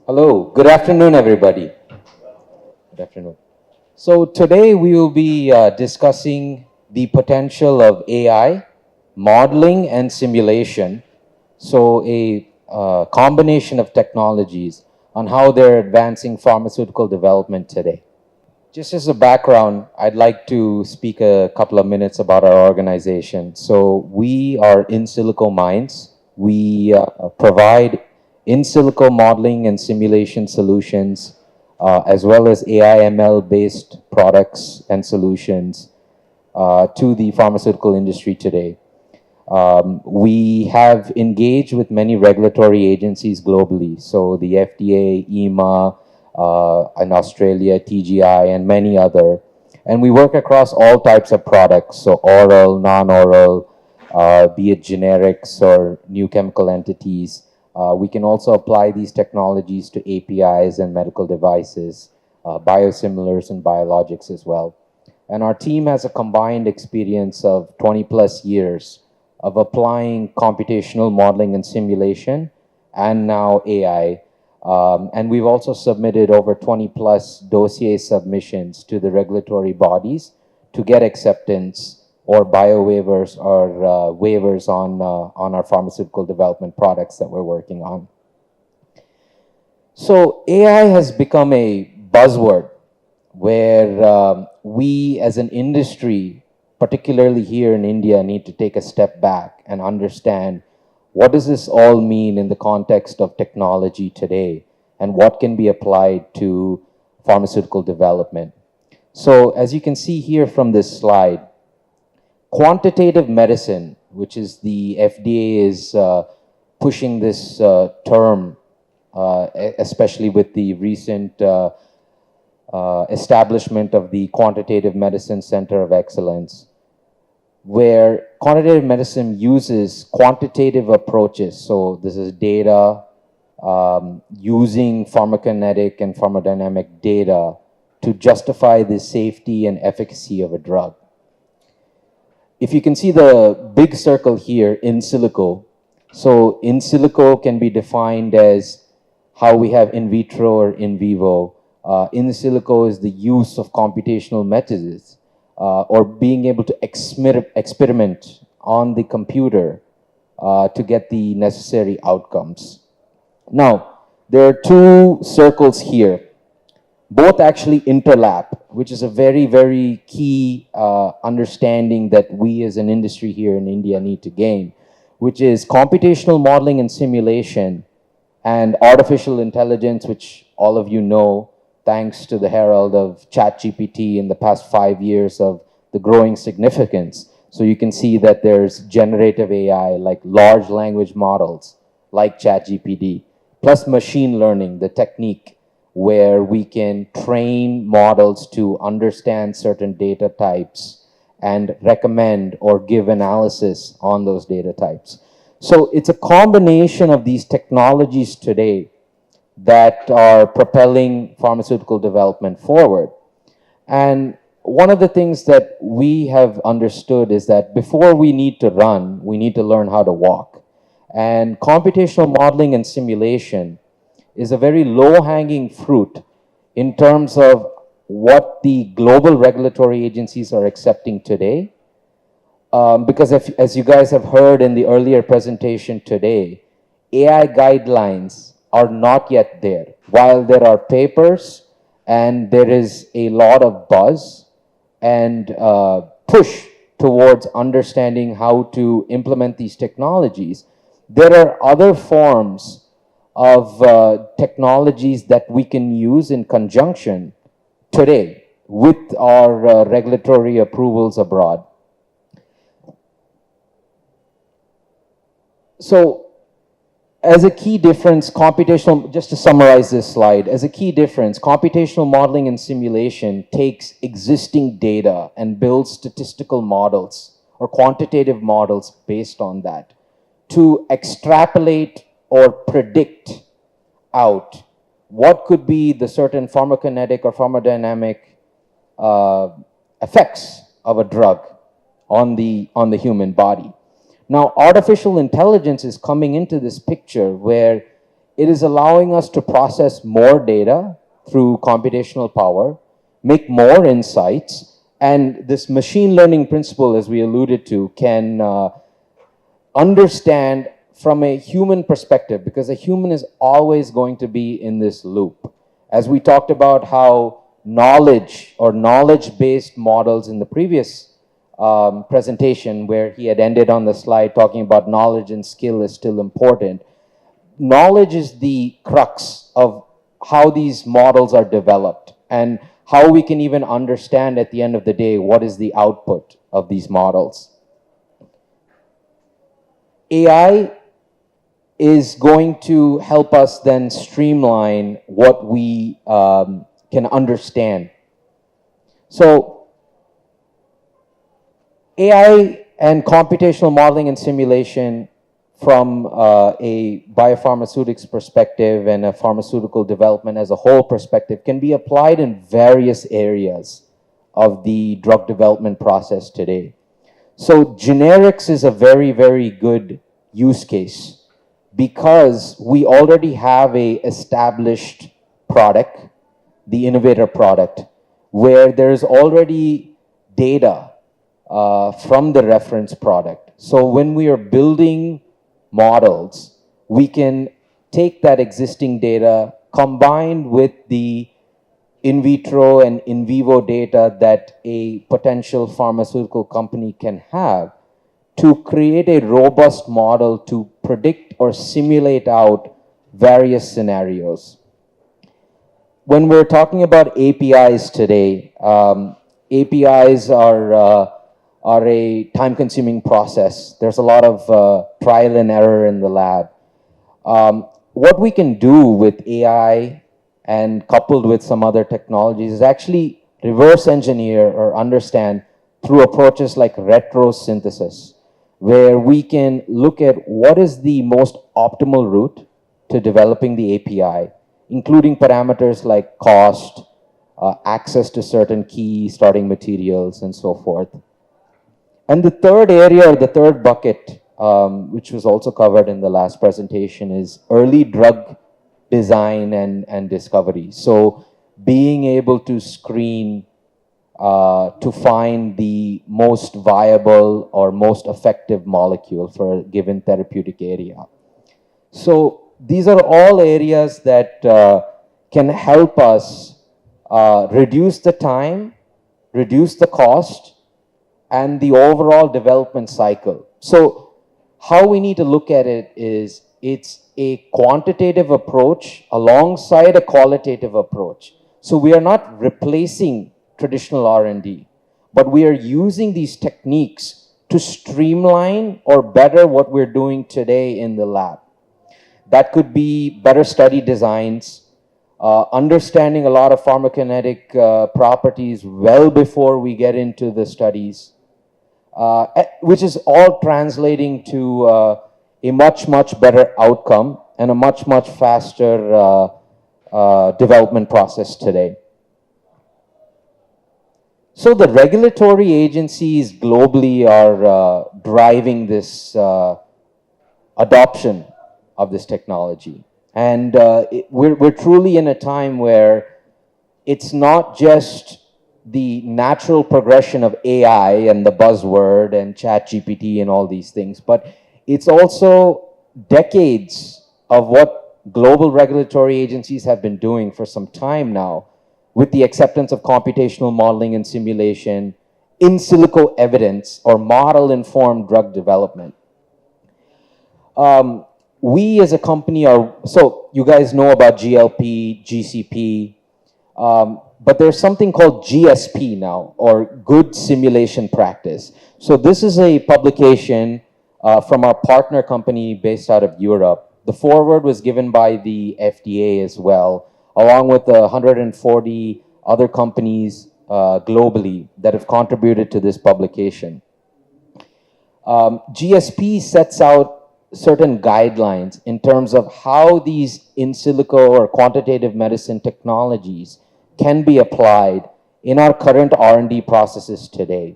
Hello, good afternoon, everybody. Good afternoon. So today we will be discussing the potential of AI, modeling, and simulation. So a combination of technologies on how they're advancing pharmaceutical development today. Just as a background, I'd like to speak a couple of minutes about our organization. So we are in silico minds. We provide in silico modeling and simulation solutions, as well as AI ML based products and solutions to the pharmaceutical industry today. We have engaged with many regulatory agencies globally. So the FDA, EMA, in Australia, TGI, and many other. And we work across all types of products, so oral, non-oral, be it generics or new chemical entities. We can also apply these technologies to APIs and medical devices, biosimilars and biologics as well. And our team has a combined experience of 20 plus years of applying computational modeling and simulation and now AI. And we've also submitted over 20 plus dossier submissions to the regulatory bodies to get acceptance or bio waivers or waivers on our pharmaceutical development products that we're working on. So AI has become a buzzword where we as an industry, particularly here in India, need to take a step back and understand what does this all mean in the context of technology today and what can be applied to pharmaceutical development. So as you can see here from this slide, quantitative medicine, which is the FDA is pushing this term, especially with the recent establishment of the Quantitative Medicine Center of Excellence, where quantitative medicine uses quantitative approaches. So this is data, using pharmacokinetic and pharmacodynamic data to justify the safety and efficacy of a drug. If you can see the big circle here, in silico. So in silico can be defined as how we have in vitro or in vivo. In silico is the use of computational methods or being able to experiment on the computer to get the necessary outcomes. Now, there are two circles here. Both actually interlap, which is a very, very key understanding that we as an industry here in India need to gain, which is computational modeling and simulation and artificial intelligence, which all of you know, thanks to the herald of ChatGPT in the past 5 years of the growing significance. So you can see that there's generative AI, like large language models, like ChatGPT, plus machine learning, the technique where we can train models to understand certain data types and recommend or give analysis on those data types. So it's a combination of these technologies today that are propelling pharmaceutical development forward. And one of the things that we have understood is that before we need to run, we need to learn how to walk. And computational modeling and simulation is a very low-hanging fruit in terms of what the global regulatory agencies are accepting today. Because as you guys have heard in the earlier presentation today, AI guidelines are not yet there. While there are papers and there is a lot of buzz and push towards understanding how to implement these technologies, there are other forms of technologies that we can use in conjunction today with our regulatory approvals abroad. So as a key difference, just to summarize this slide, as a key difference, computational modeling and simulation takes existing data and builds statistical models or quantitative models based on that to extrapolate or predict out what could be the certain pharmacokinetic or pharmacodynamic effects of a drug on the human body. Now, artificial intelligence is coming into this picture where it is allowing us to process more data through computational power, make more insights, and this machine learning principle, as we alluded to, can understand from a human perspective, because a human is always going to be in this loop. As we talked about how knowledge or knowledge-based models in the previous presentation, where he had ended on the slide talking about knowledge and skill is still important. Knowledge is the crux of how these models are developed and how we can even understand at the end of the day what is the output of these models. AI is going to help us then streamline what we can understand. So AI and computational modeling and simulation from a biopharmaceutics perspective and a pharmaceutical development as a whole perspective can be applied in various areas of the drug development process today. So generics is a very, very good use case because we already have a established product, the innovator product, where there's already data from the reference product. So when we are building models, we can take that existing data combined with the in vitro and in vivo data that a potential pharmaceutical company can have to create a robust model to predict or simulate out various scenarios. When we're talking about APIs today, APIs are a time-consuming process. There's a lot of trial and error in the lab. What we can do with AI and coupled with some other technologies is actually reverse engineer or understand through approaches like retrosynthesis, where we can look at what is the most optimal route to developing the API, including parameters like cost, access to certain key starting materials, and so forth. And the third area, or the third bucket, which was also covered in the last presentation, is early drug design and discovery. So being able to screen to find the most viable or most effective molecule for a given therapeutic area. So these are all areas that can help us reduce the time, reduce the cost, and the overall development cycle. So how we need to look at it is it's a quantitative approach alongside a qualitative approach. So we are not replacing traditional R&D, but we are using these techniques to streamline or better what we're doing today in the lab. That could be better study designs, understanding a lot of pharmacokinetic properties well before we get into the studies, which is all translating to a much, much better outcome and a much, much faster development process today. So the regulatory agencies globally are driving this adoption of this technology. And we're truly in a time where it's not just the natural progression of AI and the buzzword and ChatGPT and all these things, but it's also decades of what global regulatory agencies have been doing for some time now with the acceptance of computational modeling and simulation, in silico evidence, or model-informed drug development. We as a company are, so you guys know about GLP, GCP, but there's something called GSP now, or Good Simulation Practice. So this is a publication from our partner company based out of Europe. The foreword was given by the FDA as well, along with 140 other companies globally that have contributed to this publication. GSP sets out certain guidelines in terms of how these in silico or quantitative medicine technologies can be applied in our current R&D processes today.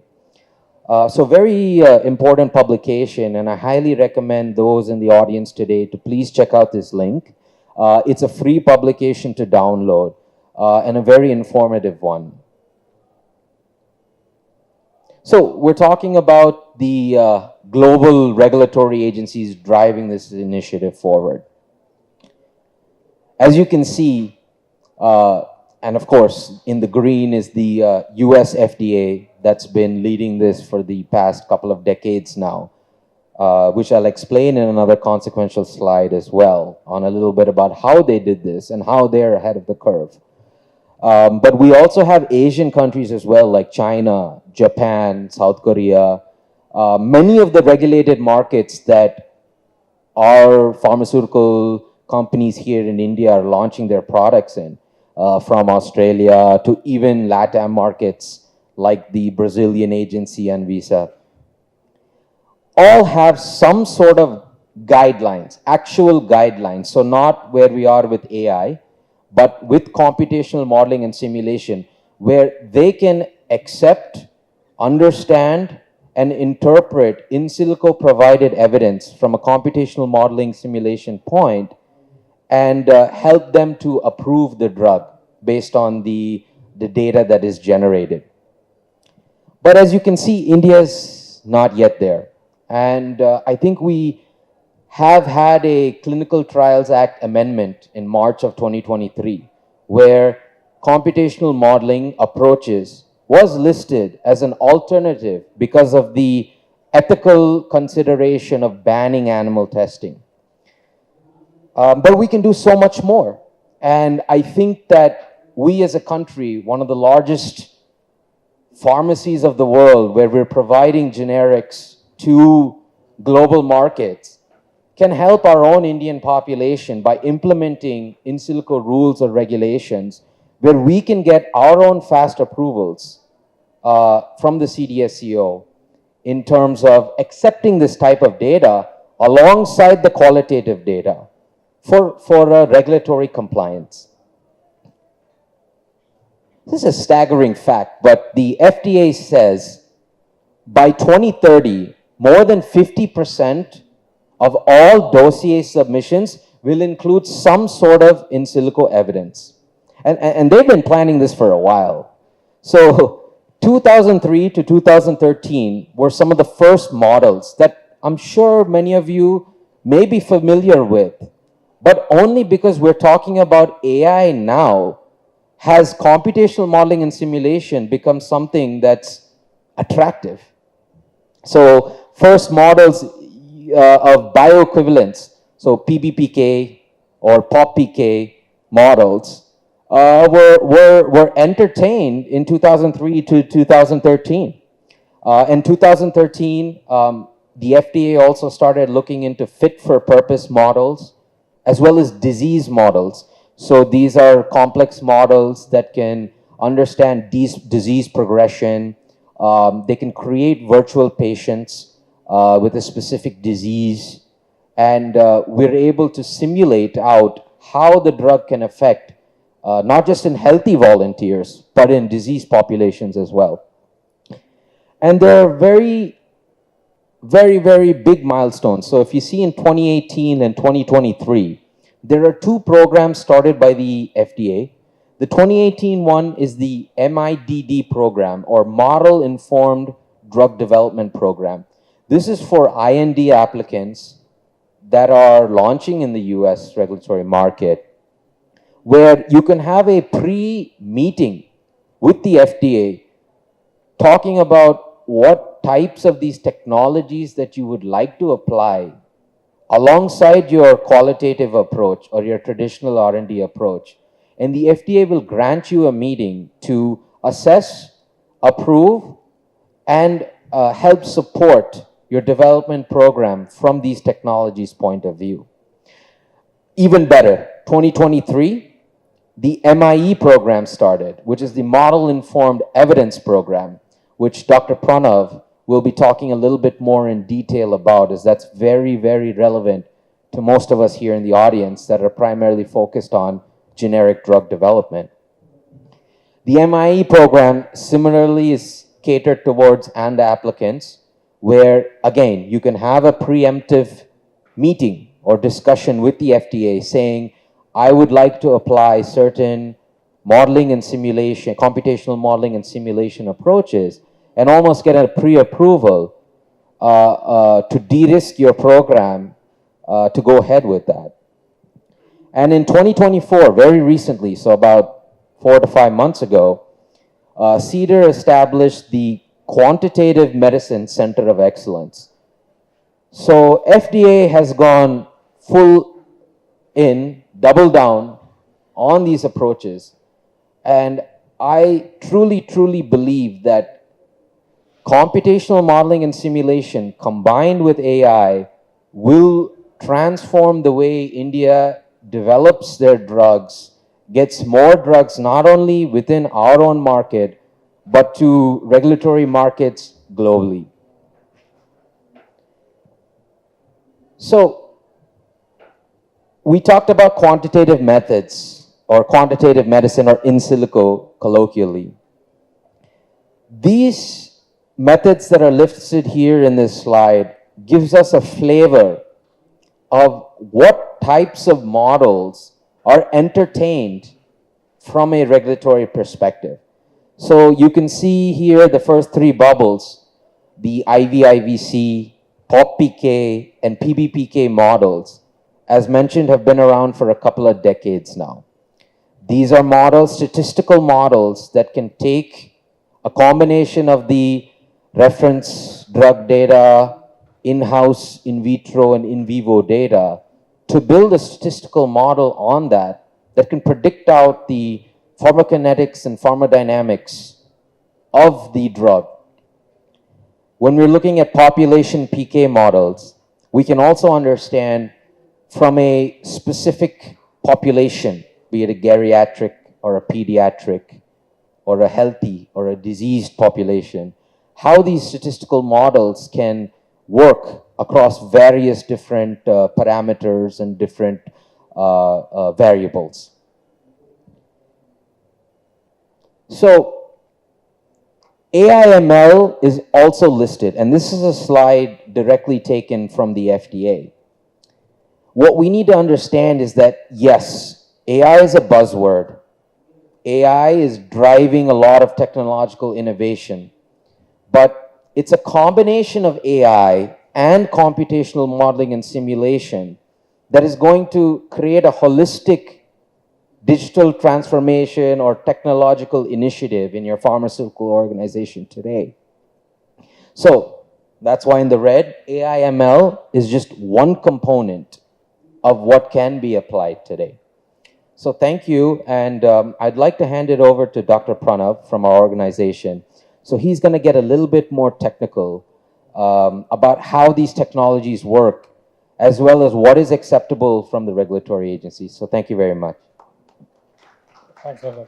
So very important publication, and I highly recommend those in the audience today to please check out this link. It's a free publication to download and a very informative one. So we're talking about the global regulatory agencies driving this initiative forward. As you can see, and of course, in the green is the US FDA that's been leading this for the past couple of decades now, which I'll explain in another consequential slide as well, on a little bit about how they did this and how they're ahead of the curve. But we also have Asian countries as well, like China, Japan, South Korea, many of the regulated markets that our pharmaceutical companies here in India are launching their products in, from Australia to even LATAM markets like the Brazilian agency Anvisa, all have some sort of guidelines, actual guidelines. So not where we are with AI, but with computational modeling and simulation, where they can accept, understand, and interpret in silico provided evidence from a computational modeling simulation point and help them to approve the drug based on the data that is generated. But as you can see, India is not yet there. And I think we have had a Clinical Trials Act amendment in March of 2023, where computational modeling approaches was listed as an alternative because of the ethical consideration of banning animal testing. But we can do so much more. And I think that we as a country, one of the largest pharmacies of the world, where we're providing generics to global markets, can help our own Indian population by implementing in silico rules or regulations where we can get our own fast approvals from the CDSCO in terms of accepting this type of data alongside the qualitative data for regulatory compliance. This is a staggering fact, but the FDA says by 2030, more than 50% of all dossier submissions will include some sort of in silico evidence. And they've been planning this for a while. So 2003 to 2013 were some of the first models that I'm sure many of you may be familiar with, but only because we're talking about AI now has computational modeling and simulation become something that's attractive. So first models of bioequivalence, so PBPK or PopPK models, were entertained in 2003 to 2013. In 2013, the FDA also started looking into fit-for-purpose models as well as disease models. So these are complex models that can understand disease progression. They can create virtual patients with a specific disease. And we're able to simulate out how the drug can affect not just in healthy volunteers, but in disease populations as well. And there are very, very big milestones. So if you see in 2018 and 2023, there are two programs started by the FDA. The 2018 one is the MIDD program, or Model Informed Drug Development Program. This is for IND applicants that are launching in the US regulatory market, where you can have a pre-meeting with the FDA talking about what types of these technologies that you would like to apply alongside your qualitative approach or your traditional R&D approach. And the FDA will grant you a meeting to assess, approve, and help support your development program from these technologies' point of view. Even better, 2023, the MIE program started, which is the Model Informed Evidence Program, which Dr. Pranav will be talking a little bit more in detail about, as that's very relevant to most of us here in the audience that are primarily focused on generic drug development. The MIE program similarly is catered towards AND applicants, where again, you can have a preemptive meeting or discussion with the FDA saying, I would like to apply certain modeling and simulation, computational modeling and simulation approaches, and almost get a pre-approval to de-risk your program to go ahead with that. And in 2024, very recently, so about 4 to 5 months ago, CEDAR established the Quantitative Medicine Center of Excellence. So FDA has gone full in, double down on these approaches. And I truly believe that computational modeling and simulation combined with AI will transform the way India develops their drugs, gets more drugs not only within our own market, but to regulatory markets globally. So we talked about quantitative methods or quantitative medicine or in silico colloquially. These methods that are listed here in this slide gives us a flavor of what types of models are entertained from a regulatory perspective. So you can see here the first three bubbles, the IVIVC, POP-PK, and PBPK models, as mentioned, have been around for a couple of decades now. These are models, statistical models, that can take a combination of the reference drug data, in-house, in vitro, and in vivo data to build a statistical model on that that can predict out the pharmacokinetics and pharmacodynamics of the drug. When we're looking at population PK models, we can also understand from a specific population, be it a geriatric or a pediatric or a healthy or a diseased population, how these statistical models can work across various different parameters and different variables. So AI/ML is also listed, and this is a slide directly taken from the FDA. What we need to understand is that, yes, AI is a buzzword. AI is driving a lot of technological innovation, but it's a combination of AI and computational modeling and simulation that is going to create a holistic digital transformation or technological initiative in your pharmaceutical organization today. So that's why in the red, AI/ML is just one component of what can be applied today. So thank you, and I'd like to hand it over to Dr. Pranav from our organization. So he's going to get a little bit more technical about how these technologies work, as well as what is acceptable from the regulatory agencies. So thank you very much. Thanks a lot.